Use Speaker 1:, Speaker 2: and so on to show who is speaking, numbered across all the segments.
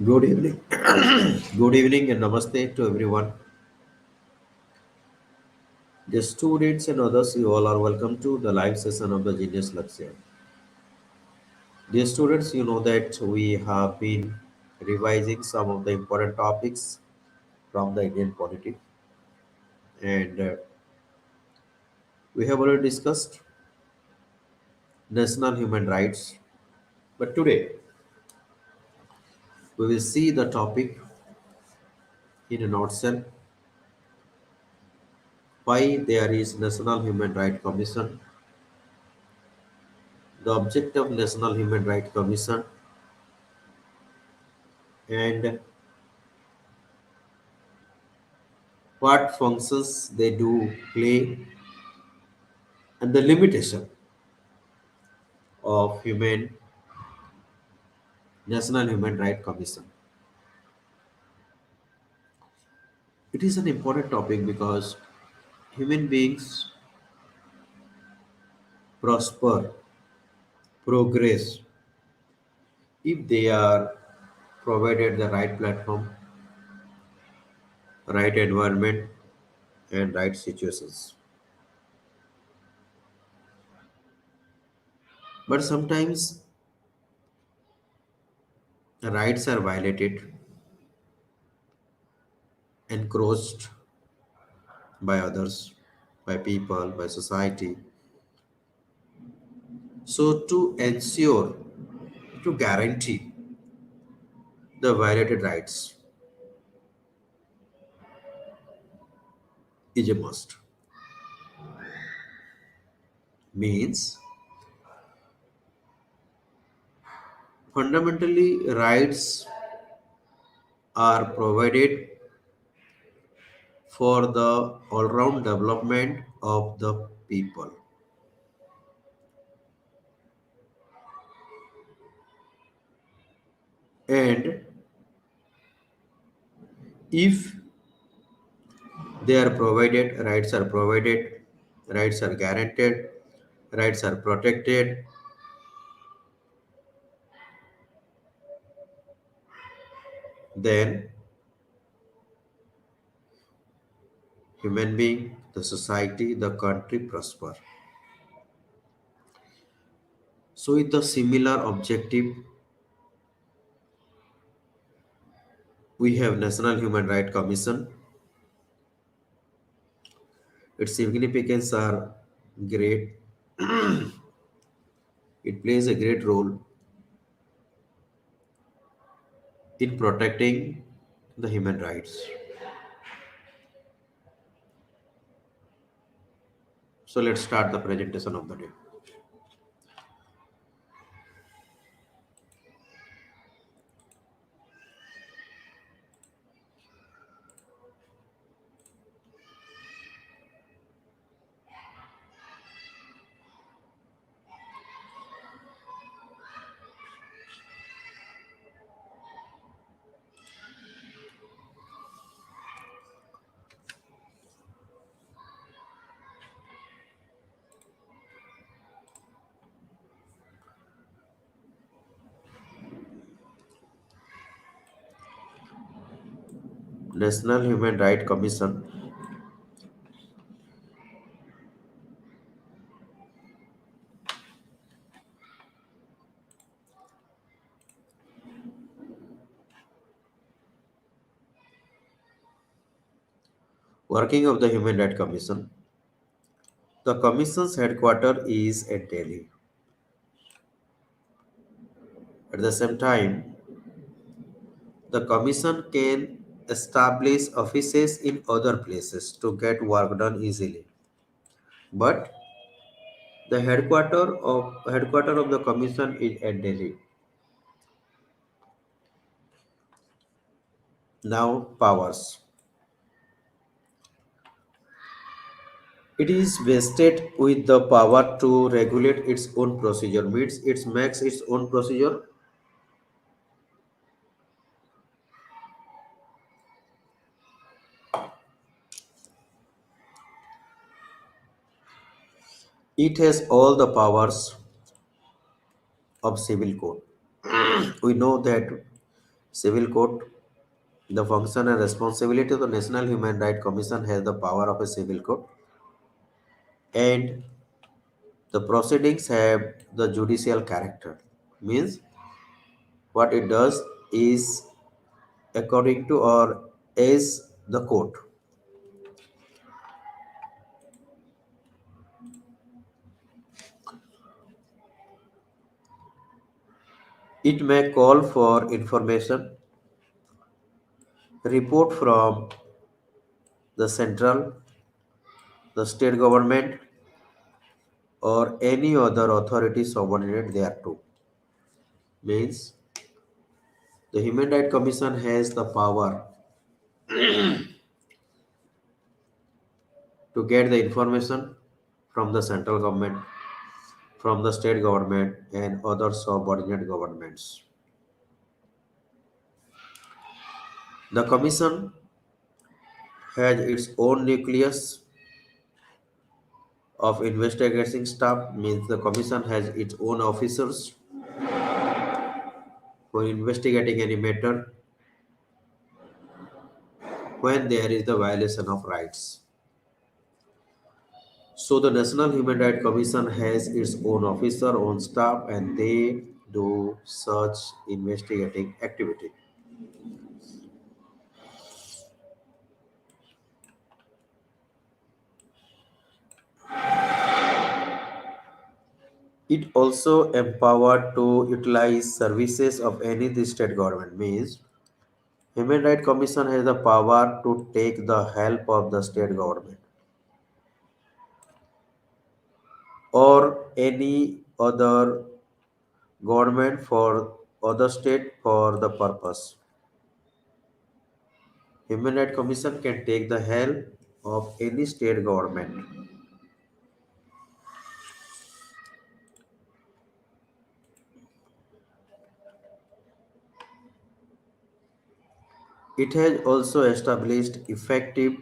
Speaker 1: Good evening. Good evening and namaste to everyone. The students and others, you all are welcome to the live session of the Genius Lakshya. Dear students, you know that we have been revising some of the important topics from the Indian polity, and we have already discussed national human rights. But today, we will see the topic in a nutshell: why there is National Human Rights Commission, the object of National Human Rights Commission, and what functions they do play, and the limitation of human national human rights commission. It is an important topic because human beings prosper, progress if they are provided the right platform, right environment, and right situations. But sometimes the rights are violated, encroached by others, by people, by society. So to ensure, to guarantee the violated rights is a must. Means fundamentally rights are provided for the all-round development of the people. And if they are provided, rights are guaranteed, rights are protected, then human being, the society, the country prosper. So with a similar objective, we have National Human Rights Commission. Its significance are great. It plays a great role in protecting the human rights. So let's start the presentation of the day. National Human Rights Commission, working of the Human Rights Commission. The Commission's headquarters is at Delhi. At the same time, the Commission can establish offices in other places to get work done easily. But the headquarter of the Commission is at Delhi. Now powers. It is vested with the power to regulate its own procedure. Means it makes its own procedure. It has all the powers of civil code. We know that Civil Code. The function and responsibility of the National Human Rights Commission has the power of a civil court, and the proceedings have the judicial character. Means what it does is according to or as the court. It may call for information, report from the central, the state government, or any other authority subordinate thereto. Means the Human Rights Commission has the power to get the information from the central government, from the state government, and other subordinate governments. The commission has its own nucleus of investigating staff, means the commission has its own officers for investigating any matter when there is the violation of rights. So the National Human Rights Commission has its own officer, own staff, and they do such investigating activity. It also empowered to utilize services of any the state government. Means Human Rights Commission has the power to take the help of the state government or any other government for other state for the purpose. Human Rights Commission can take the help of any state government. It has also established effective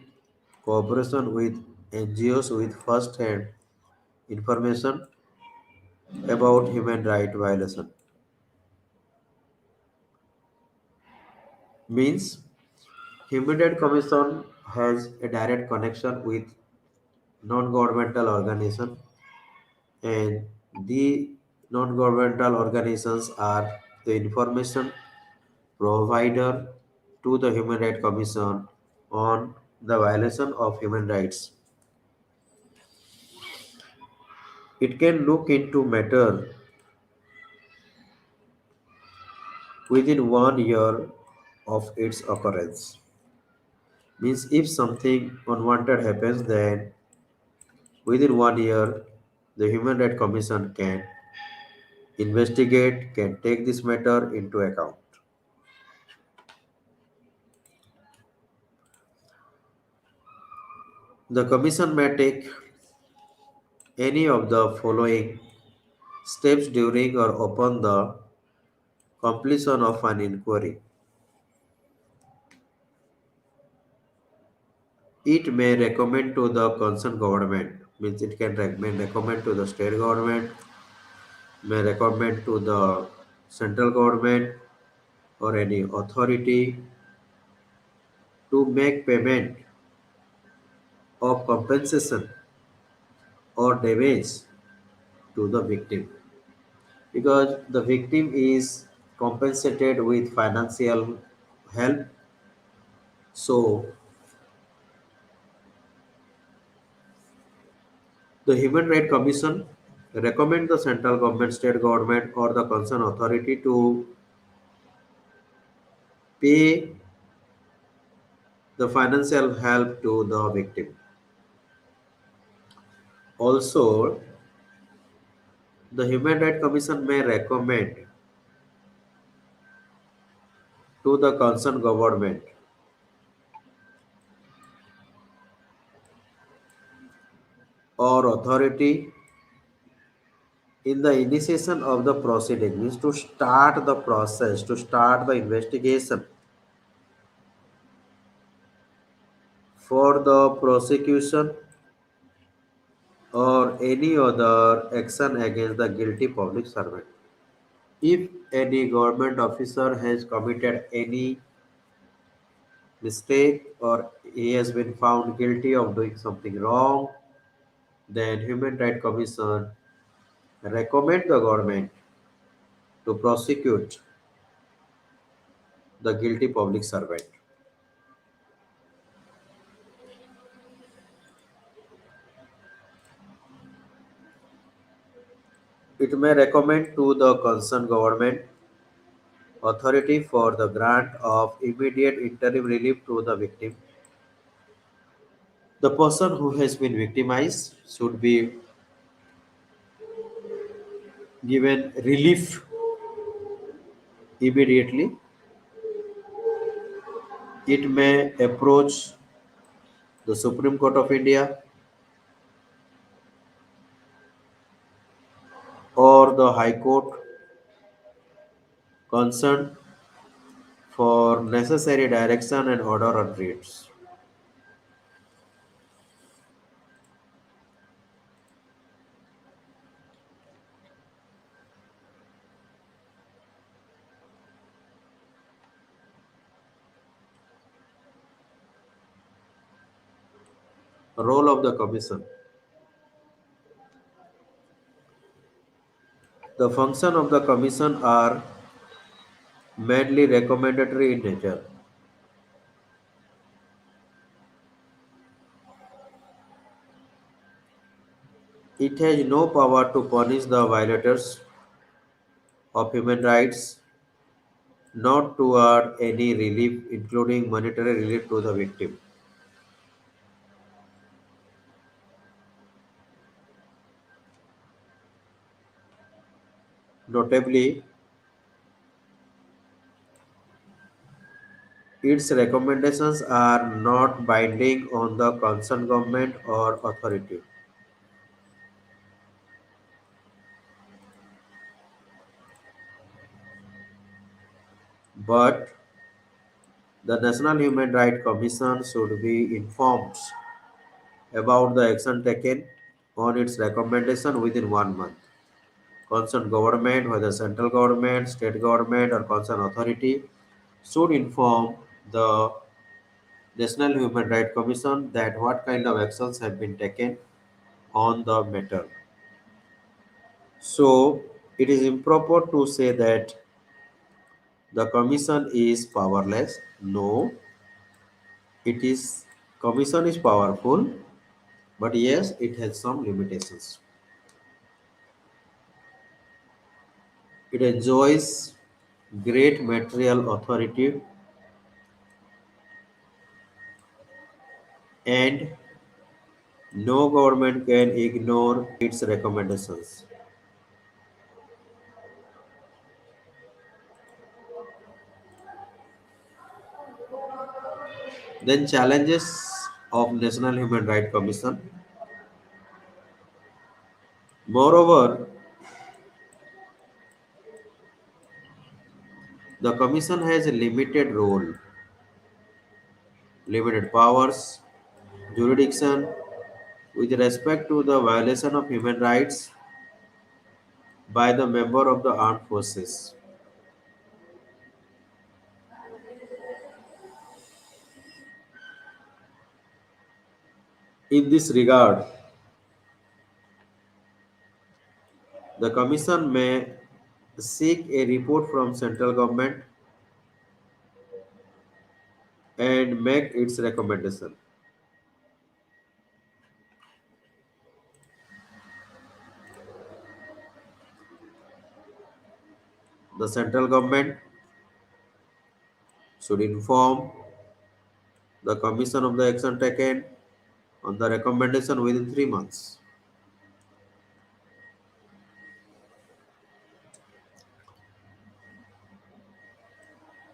Speaker 1: cooperation with NGOs with first-hand information about human right violation. Means Human Rights Commission has a direct connection with non-governmental organizations, and the non-governmental organizations are the information provider to the Human Rights Commission on the violation of human rights. It can look into matter within 1 year of its occurrence. Means if something unwanted happens, then within 1 year, the Human Rights Commission can investigate, can take this matter into account. The Commission may take any of the following steps during or upon the completion of an inquiry. It may recommend to the concerned government, means it can recommend to the state government, may recommend to the central government or any authority to make payment of compensation or damage to the victim, because the victim is compensated with financial help. So the Human Rights Commission recommend the central government, state government, or the concerned authority to pay the financial help to the victim. Also, the Human Rights Commission may recommend to the concerned government or authority in the initiation of the proceeding, means to start the process, to start the investigation for the prosecution or any other action against the guilty public servant. If any government officer has committed any mistake or he has been found guilty of doing something wrong, then Human Rights Commission recommend the government to prosecute the guilty public servant. It may recommend to the concerned government authority for the grant of immediate interim relief to the victim. The person who has been victimized should be given relief immediately. It may approach the Supreme Court of India or the High Court concerned for necessary direction and order on writs. Role of the Commission. The function of the Commission are mainly recommendatory in nature. It has no power to punish the violators of human rights, not toward any relief, including monetary relief to the victim. Notably, its recommendations are not binding on the concerned government or authority, but the National Human Rights Commission should be informed about the action taken on its recommendation within 1 month. Concerned government, whether central government, state government, or concerned authority, should inform the National Human Rights Commission that what kind of actions have been taken on the matter. So it is improper to say that the commission is powerless. No, it is commission is powerful, but yes, it has some limitations. It enjoys great material authority and no government can ignore its recommendations. Then challenges of National Human Rights Commission. Moreover, the commission has a limited role, limited powers, jurisdiction with respect to the violation of human rights by the member of the armed forces. In this regard, the commission may seek a report from central government and make its recommendation. The central government should inform the commission of the action taken on the recommendation within 3 months.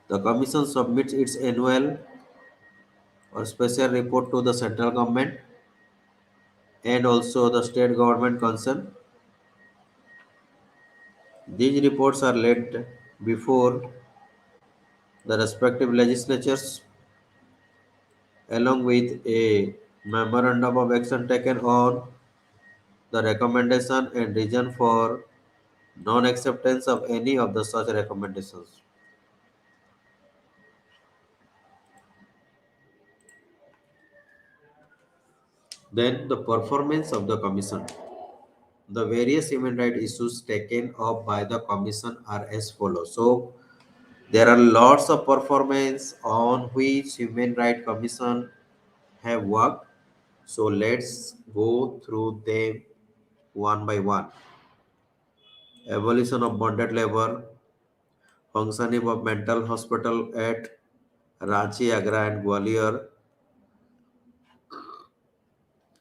Speaker 1: The commission submits its annual or special report to the central government and also the state government concerned. These reports are laid before the respective legislatures along with a memorandum of action taken on the recommendation and reason for non-acceptance of any of the such recommendations. Then the performance of the commission. The various human rights issues taken up by the commission are as follows. So there are lots of performance on which human rights commission have worked. So let's go through them one by one. Abolition of bonded labor, functioning of mental hospital at Ranchi, Agra and Gwalior,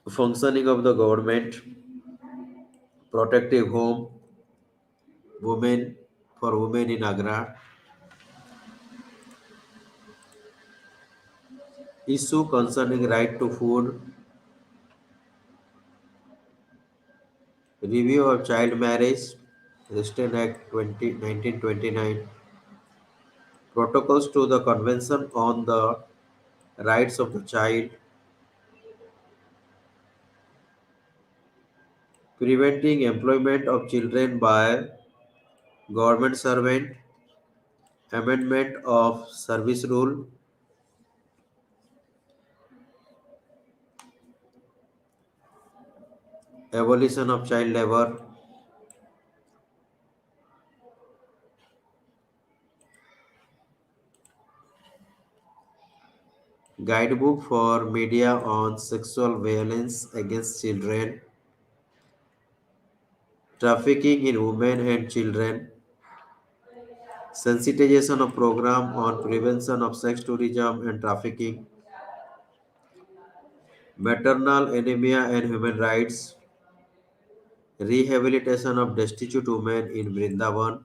Speaker 1: functioning of the government, protective home, women for women in Agra, issue concerning right to food, review of child marriage, Restraint Act 1929, protocols to the Convention on the Rights of the Child, preventing employment of children by government servant, amendment of service rule, abolition of child labor, guidebook for media on sexual violence against children, trafficking in women and children, sensitization of program on prevention of sex tourism and trafficking, maternal anemia and human rights, rehabilitation of destitute women in Vrindavan,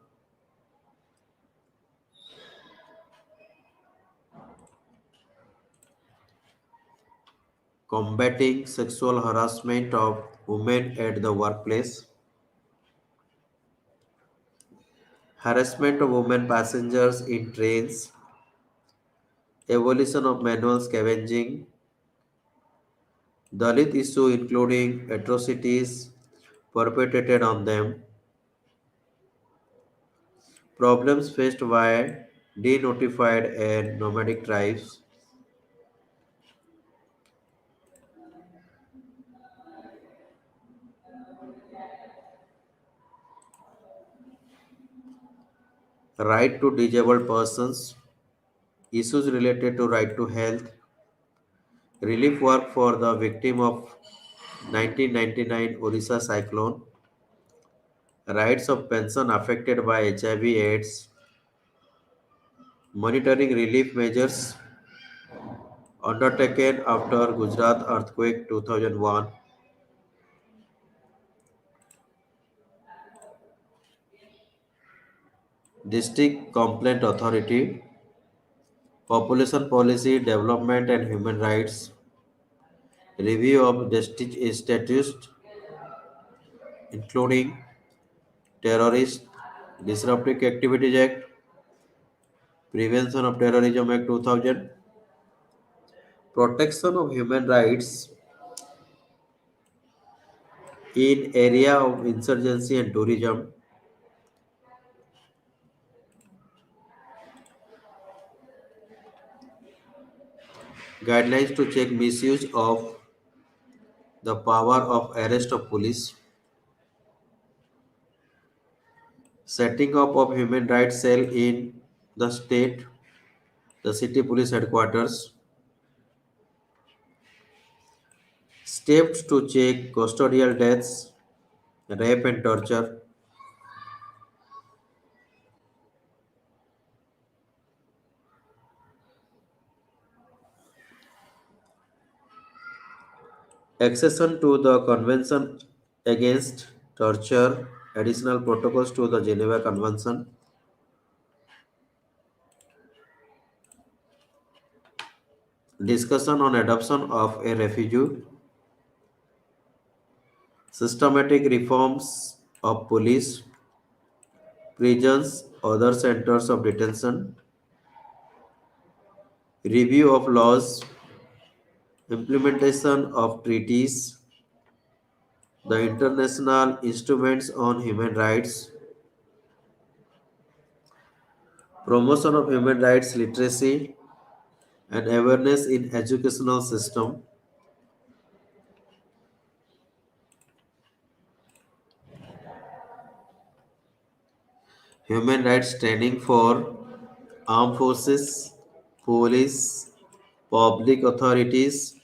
Speaker 1: combating sexual harassment of women at the workplace, harassment of women passengers in trains, abolition of manual scavenging, Dalit issue including atrocities perpetrated on them, problems faced by denotified and nomadic tribes, right to disabled persons, issues related to right to health, relief work for the victim of 1999 Orissa cyclone, rights of pension affected by HIV/AIDS, monitoring relief measures undertaken after Gujarat earthquake 2001, district complaint authority, population policy, development and human rights, review of district statutes including terrorist disruptive activities act, prevention of terrorism act 2000, protection of human rights in area of insurgency and tourism, guidelines to check misuse of the power of arrest of police, setting up of human rights cell in the state, the city police headquarters, steps to check custodial deaths, rape and torture, accession to the Convention Against Torture, additional protocols to the Geneva Convention, discussion on adoption of a refugee, systematic reforms of police, prisons, other centers of detention, review of laws, implementation of treaties, the international instruments on human rights, promotion of human rights literacy and awareness in educational system, human rights training for armed forces, police, public authorities,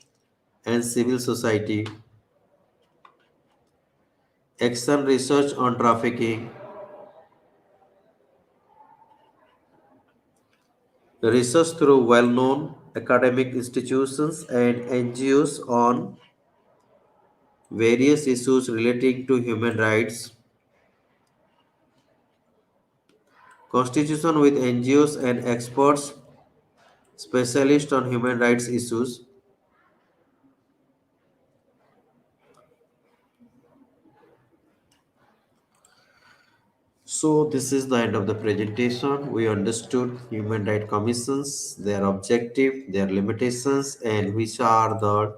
Speaker 1: and civil society, action research on trafficking, research through well-known academic institutions and NGOs on various issues relating to human rights, constitution with NGOs and experts specialists on human rights issues. So this is the end of the presentation. We understood human rights commissions, their objective, their limitations, and which are the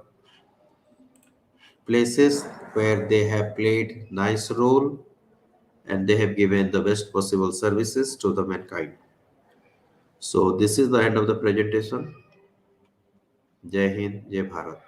Speaker 1: places where they have played nice role and they have given the best possible services to the mankind. So this is the end of the presentation. Jai Hind, Jai Bharat.